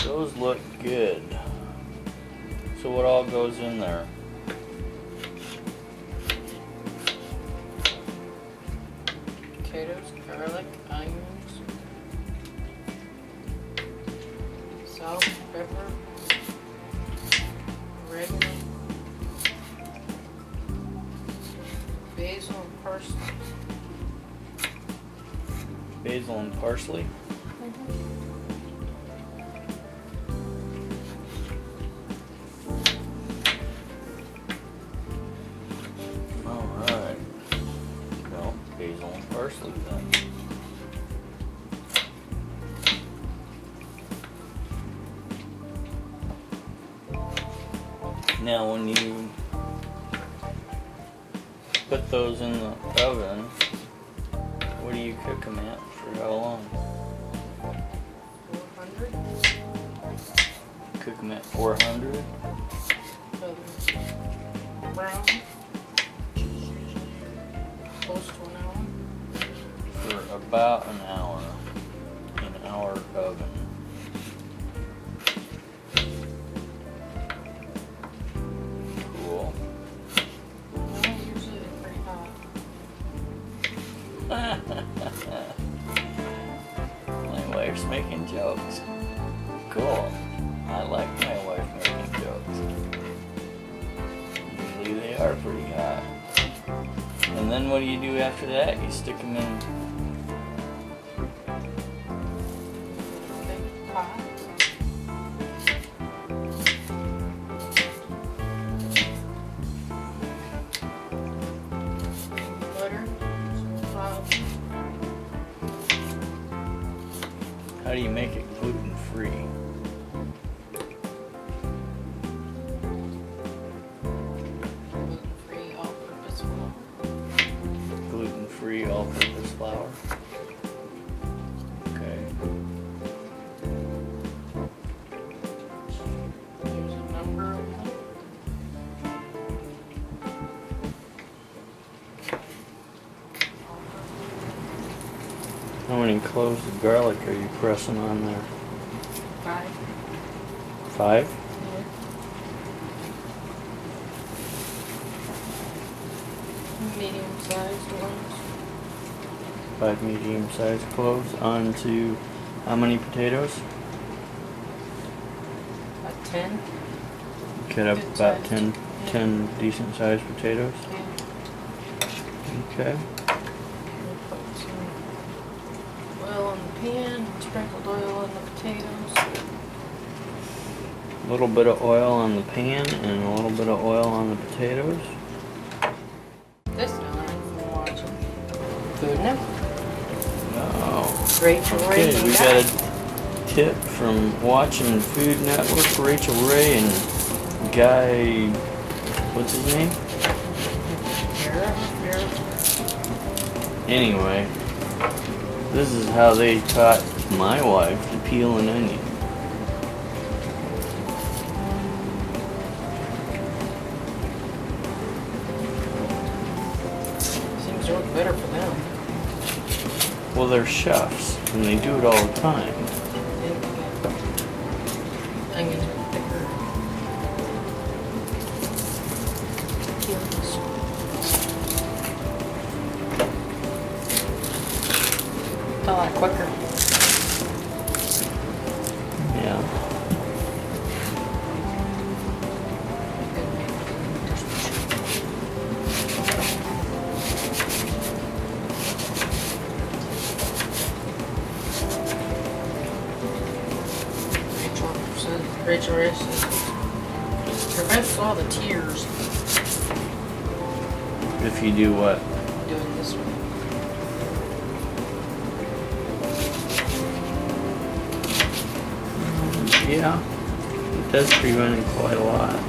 Those look good. So what all goes in there? Potatoes, garlic, onions, salt, pepper, oregano, basil, and parsley. Basil and parsley? Alright. Well, basil and parsley then. Now when you put those in the oven, what do you cook them at for how long? 400. Cook them at 400? Brown. Close to an hour. For about an hour in our oven. Cool. Well, usually they're pretty hot. My wife's making jokes. Cool. I like my wife making jokes. Usually they are pretty hot. And then what do you do after that? You stick them in Big pot. Butter. Some flour. How do you make it gluten free? Gluten-free all-purpose flour. Gluten free all purpose flour? Okay. There's a number of them. How many cloves of garlic are you pressing on there? 5. 5? Yeah. Medium-sized ones. 5 medium sized cloves onto how many potatoes? About 10. Cut up Good about sized. 10, Yeah. 10 decent sized potatoes. Yeah. Okay. We'll put some oil in the pan, sprinkled oil on the potatoes. A little bit of oil on the pan and a little bit of oil on the potatoes. This time from watching Food Network. Oh. Rachel Ray. Okay, we got a tip from watching Food Network, Rachel Ray and Guy, what's his name? Anyway, this is how they taught my wife to peel an onion. Seems to work better for them. Well, they're chefs, and they do it all the time. Onions are thicker. Peels. A lot quicker. Yeah. Rachel Ray says prevents all the tears If you do what? doing this way. Yeah. It does prevent it quite a lot.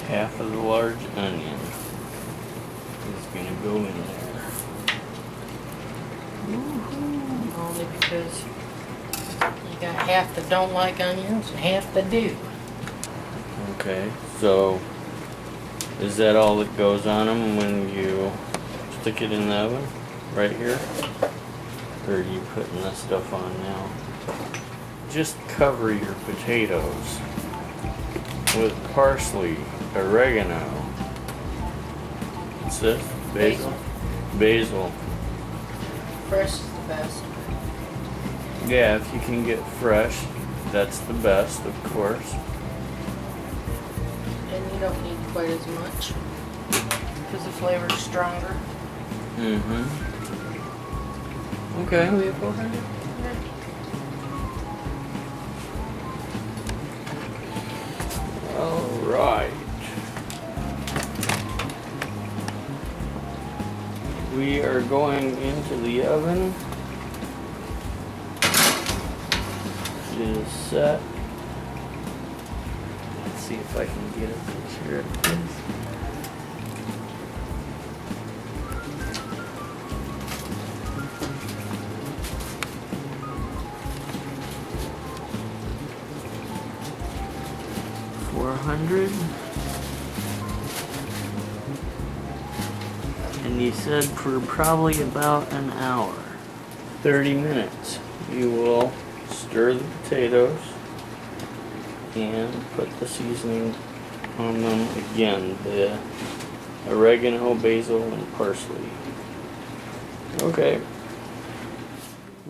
Half of the large onion is going to go in there. Only because You got half that don't like onions and half that do. Okay, so is that all that goes on them when you stick it in the oven? Right here? Or are you putting this stuff on now? Just cover your potatoes with parsley, oregano. What's this? Basil? Basil. Fresh is the best. Yeah, if you can get fresh, that's the best, of course. And you don't need quite as much because the flavor's stronger. Mm-hmm. Okay. We have 400? All right. We are going into the oven. It is set. Let's see if I can get a picture of this. And you said for probably about an hour. 30 minutes. You will stir the potatoes and put the seasoning on them again. The oregano, basil, and parsley. Okay.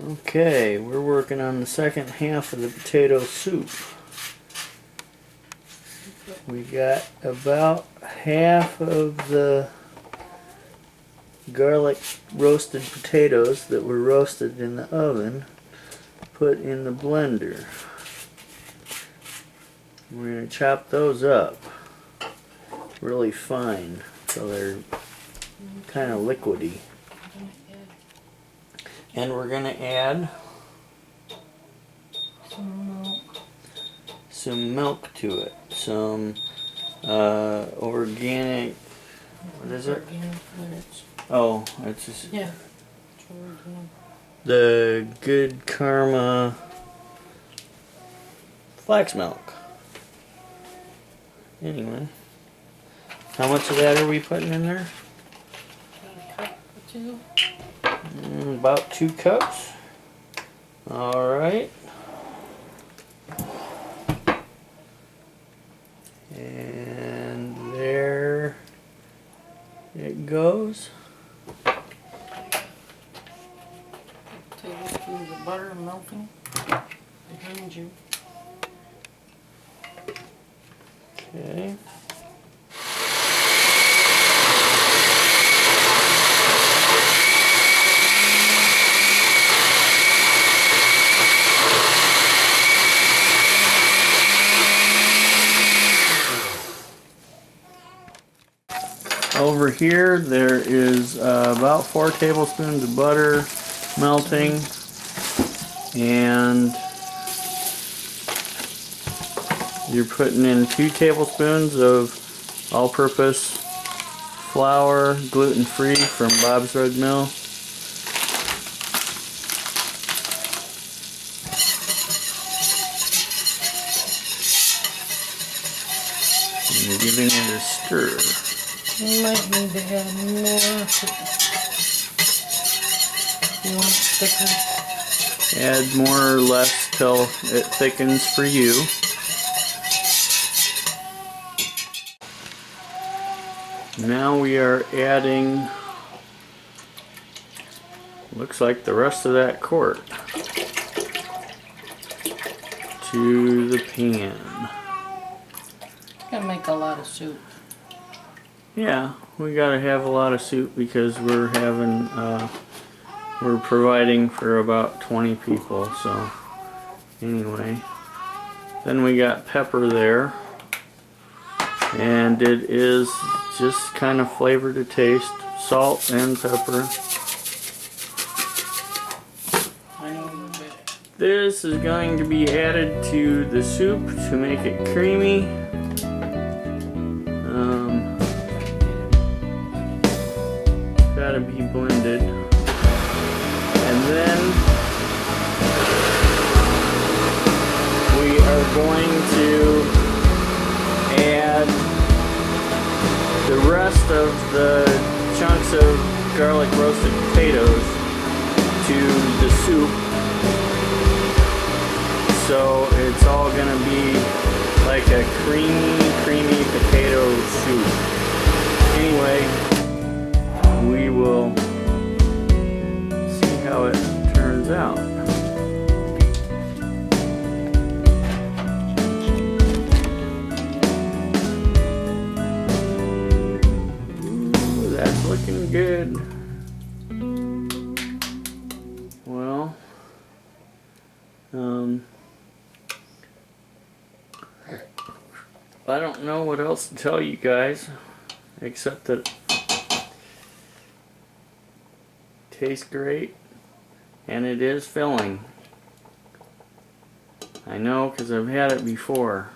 Okay, we're working on the second half of the potato soup. We got about half of the garlic roasted potatoes that were roasted in the oven put in the blender. We're going to chop those up really fine so they're kind of liquidy. And we're going to add some milk to it. Some organic, what is it? Organic minutes. Oh, it's just Yeah. It's organic. the Good Karma flax milk. Anyway, how much of that are we putting in there? A cup or two. About 2 cups. All right. And there it goes. Tablespoons of butter melting behind you. Okay. Over here there is about 4 tablespoons of butter melting, and you're putting in 2 tablespoons of all-purpose flour, gluten-free from Bob's Red Mill. And you're giving it a stir. You might need to add more. You want it thicker? Add more or less till it thickens for you. Now we are adding, looks like the rest of that quart to the pan. It's gonna make a lot of soup. Yeah, we gotta have a lot of soup because we're having, we're providing for about 20 people, so anyway. Then we got pepper there, and it is just kind of flavor to taste, salt and pepper. This is going to be added to the soup to make it creamy. Gotta be blended. And then we're going to add the rest of the chunks of garlic roasted potatoes to the soup. So it's all gonna be like a creamy potato soup. Anyway, we will see how it turns out. Ooh, that's looking good. Well, I don't know what else to tell you guys, except that it tastes great and it is filling. I know, because I've had it before.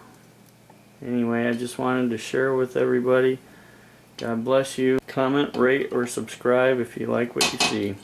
Anyway, I just wanted to share with everybody. God bless you. Comment, rate, or subscribe if you like what you see.